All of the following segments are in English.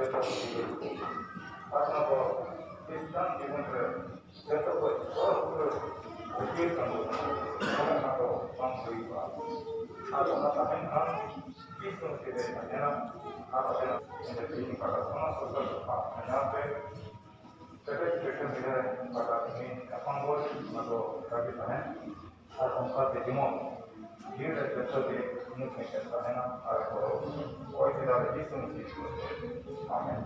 जैसा आपको Islam जीवन में जैसा कोई और उद्देश्य संबंध आपको काम कोई बात आप अपना काम किस तरह से देना है आप अपना इंटरव्यू का समाज सोशल आप यहाँ पे सेक्रेटरी मिले pada ini apa boleh atau kami tahan atau kami demo dia ada sesuatu ini kita tahan atau kau tidak ada isu ini amin.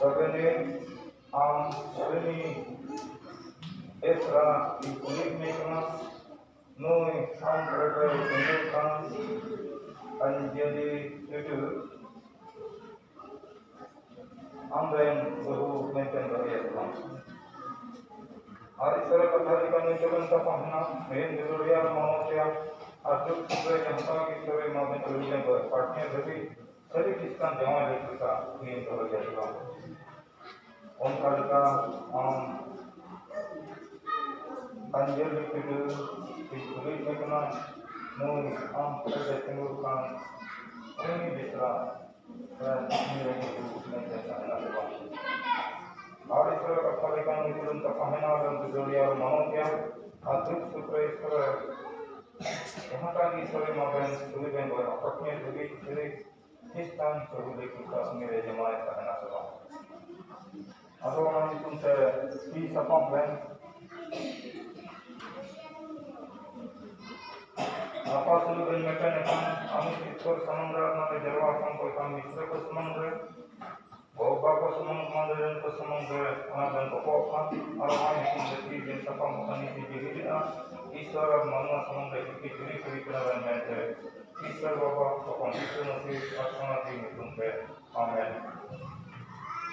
Sebenarnya ini Esra dikulik mekemas noi sampai menunjukkan anjali itu amben baru mainkan berjaya. Hari sekarang hari kami jalan tapahna main duluan manusia aduk sampai yang pagi sampai malam duluan berpartner jadi kisah jangan kita ingin berjaya. उनका लिखा अंजल लिखित police में कना नून प्रदेश का उन्हीं बिसरा मेरे को उसमें जैसा है ना और इस तरह का फलिका निकुलन का पहना और जोड़िया और मानो क्या अद्भुत सुप्रेश्वर यहाँ का ईश्वर मगन सुविधें पर अपने सुविधे इस स्थान सुविधे का मेरे जमाने का है ना सब atau orang itu di sapang kan apa seluruh mereka kan kami ikut samudra mana jawab sampai kami ikut samudra bawa samudra dan ke samudra dan pokok orang yang menjadi di sapang kami di diri Iswara mana samudra itu diri kebenaran mereka Iswara bawa pokok itu nanti asana di mutumpe amin.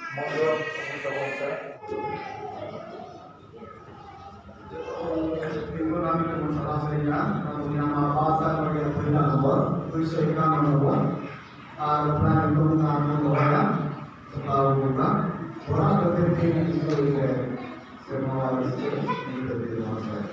Monggo kita baca. Ibu kami dengan salah saya, kemudian bahasa bagi pilihan nomor, tulisan nomor, plan untuk nomor, setelah buka, orang tertentu itu semua itu dimaksud.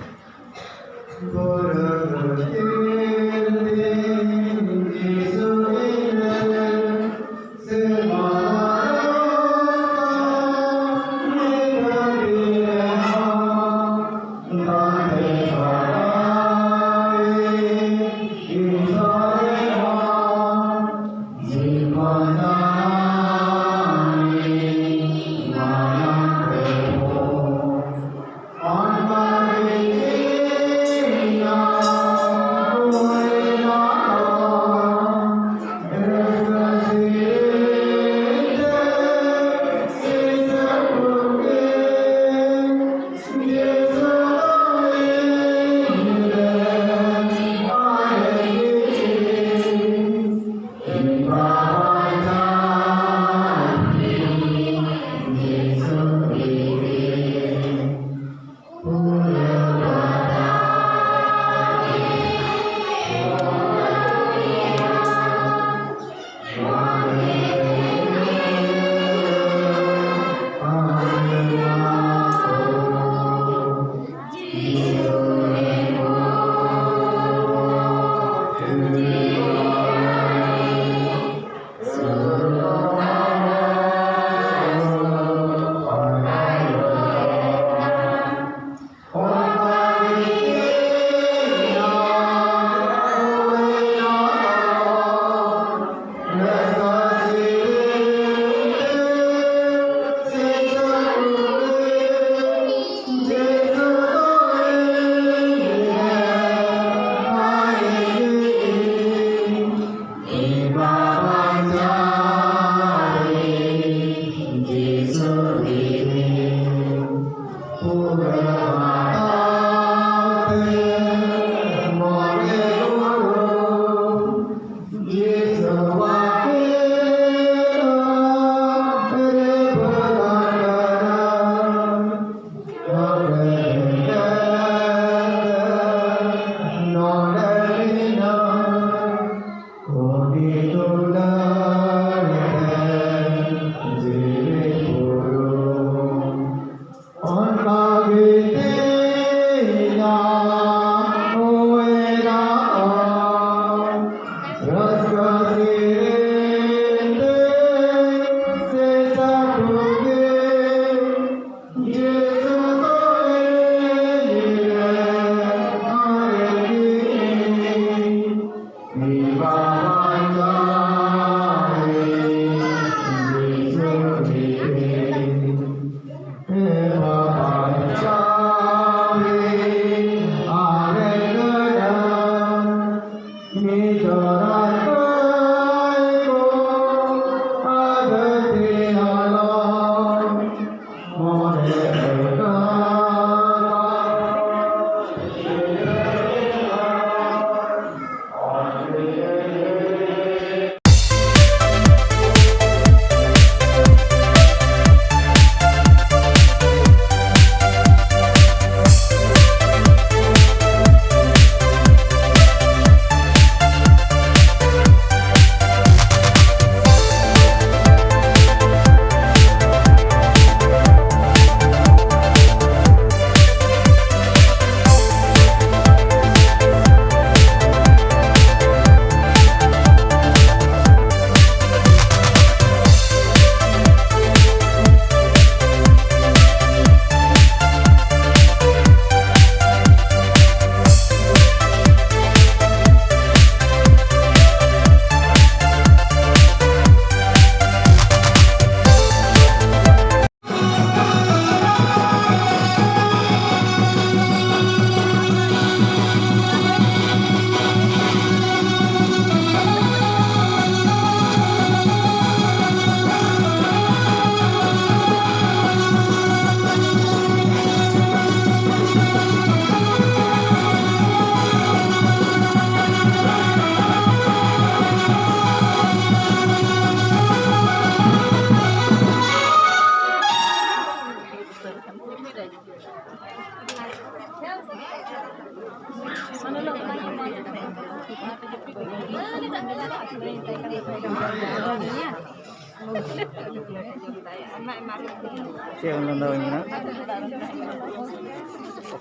Siya ang daw niya na.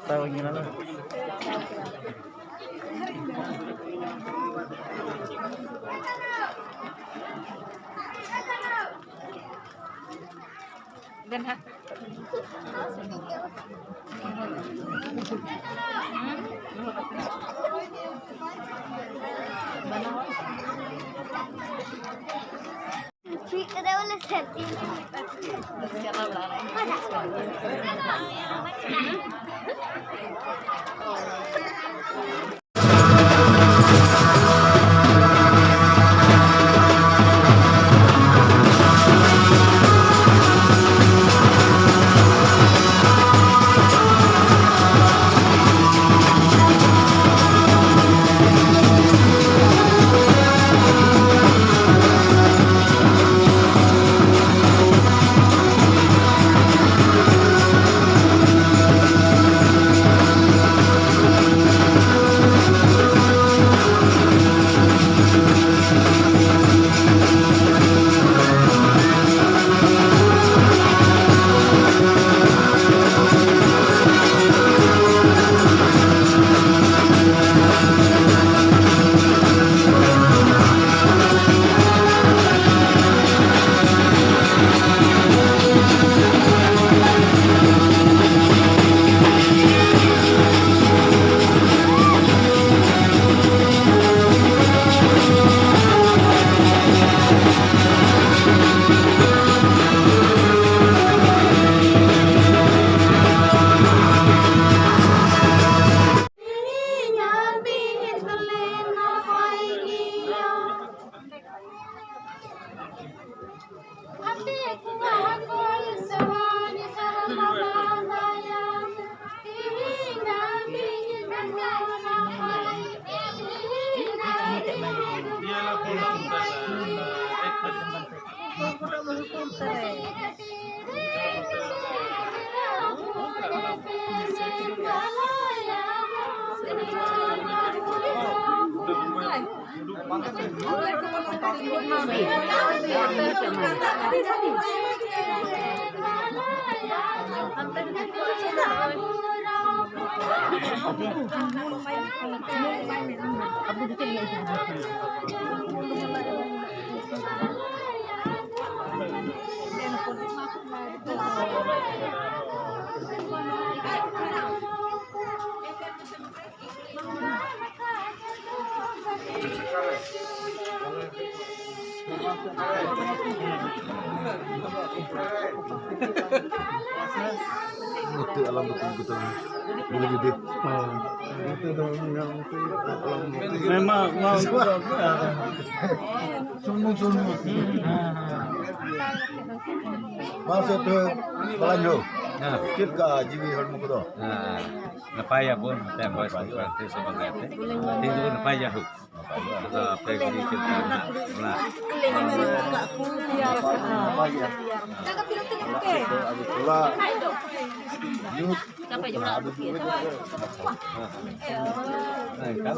Tawag niya na. Ganha. Itu alam betul-betul boleh gede. Itu dong yang itu alam betul. Memang mau Sunu. Masuk tu balanjo. Nah, Kita jiwi hormu kudo. nah, napaya pun tempat seperti sebenarnya. Itu napaya hu. Apa yang kita nah. Pula youth. Sampai jumpa lagi. Nah, kan.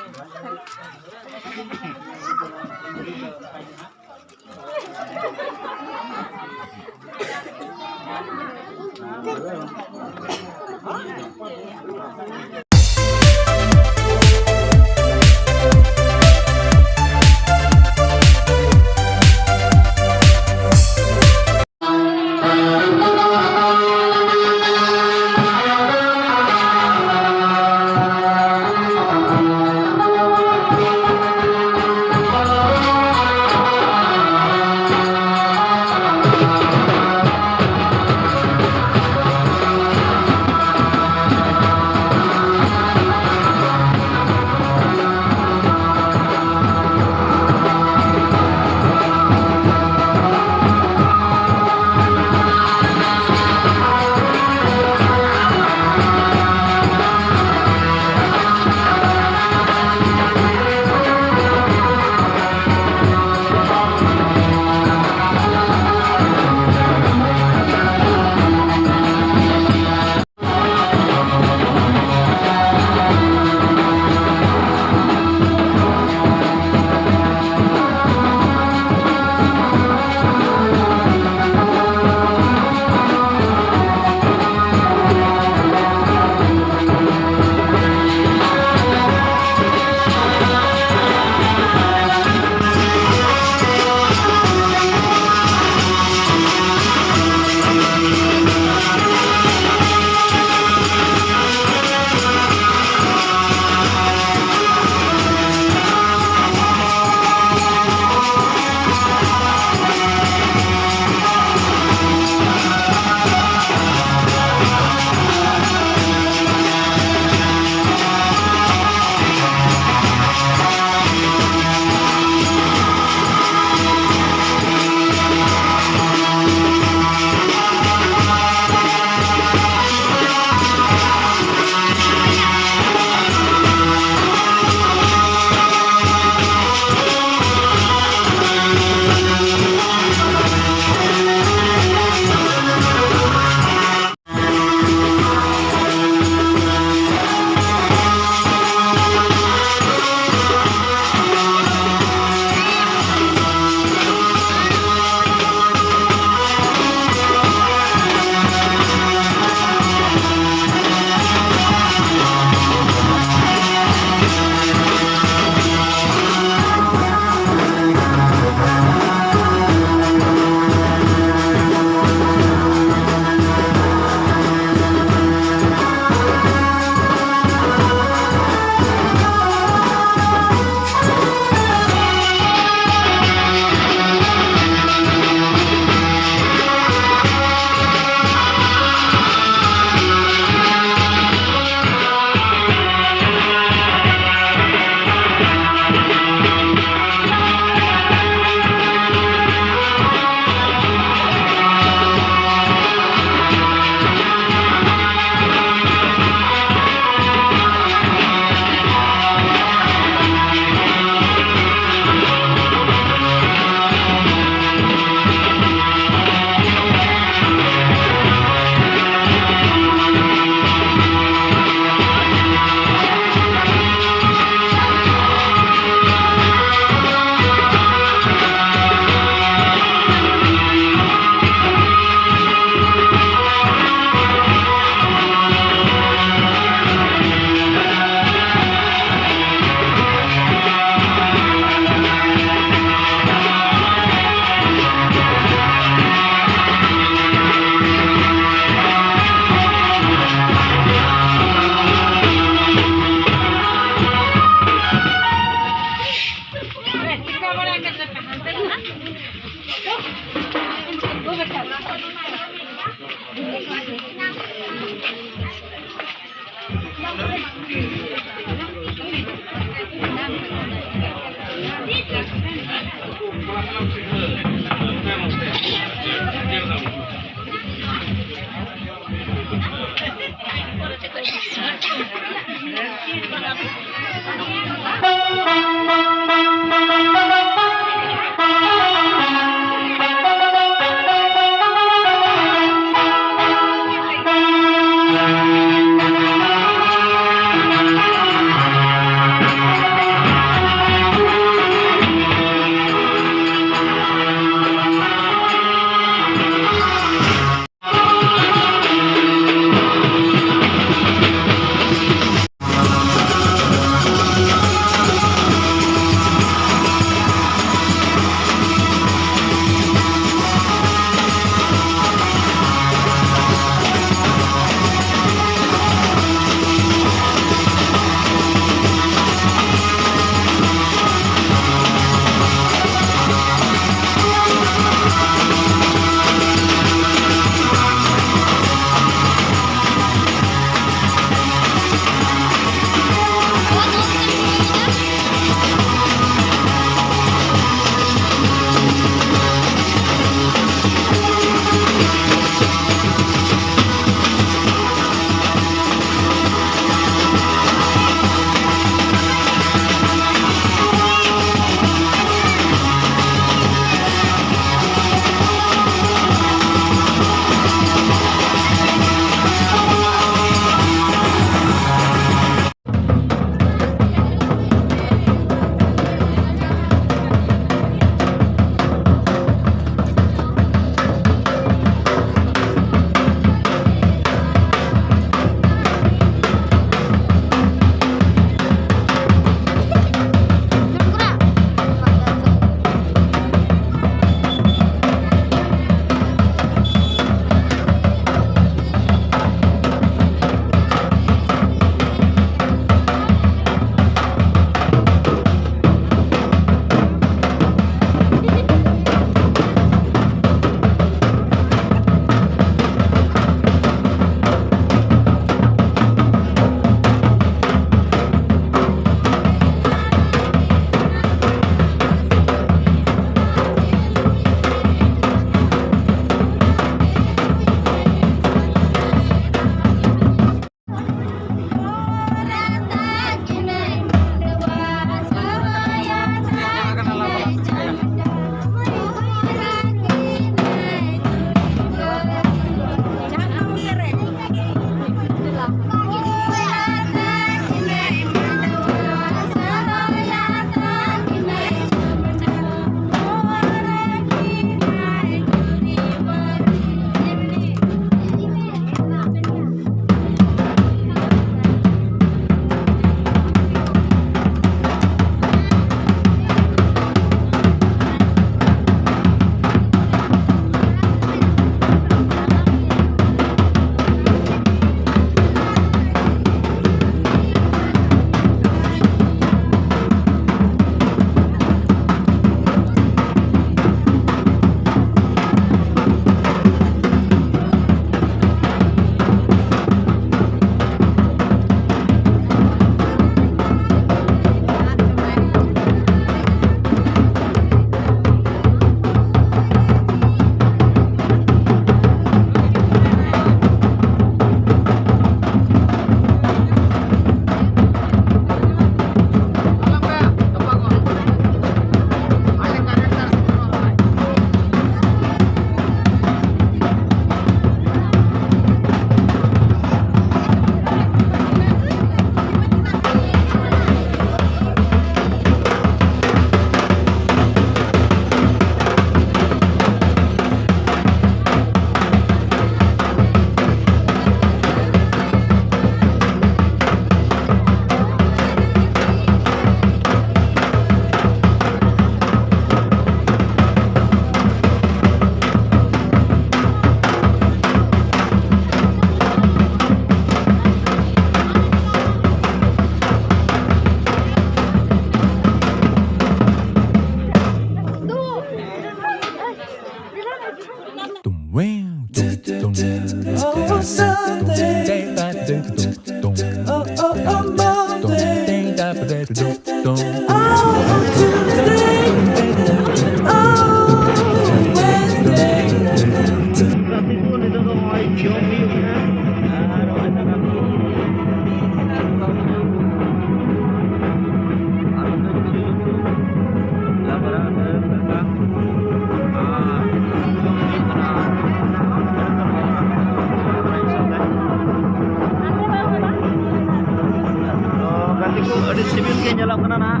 itu ada sibil ke nyelok kena nak.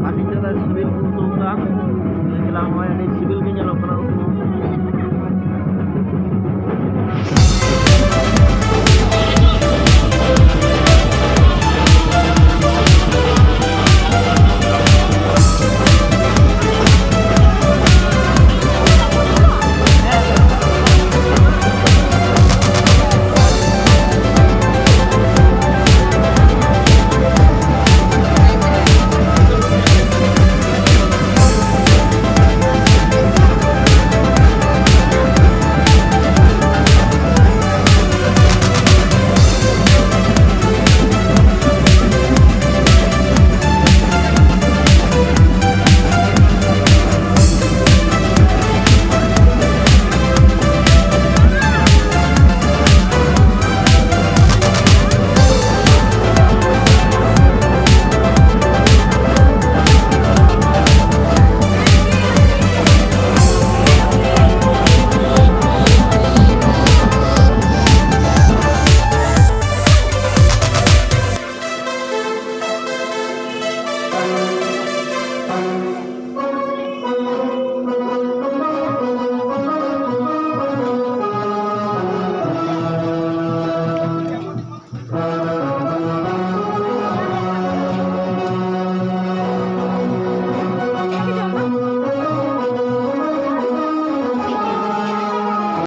Kami cerita sibil untuk orang. Jelang mana ini sibil ke nyelok kena.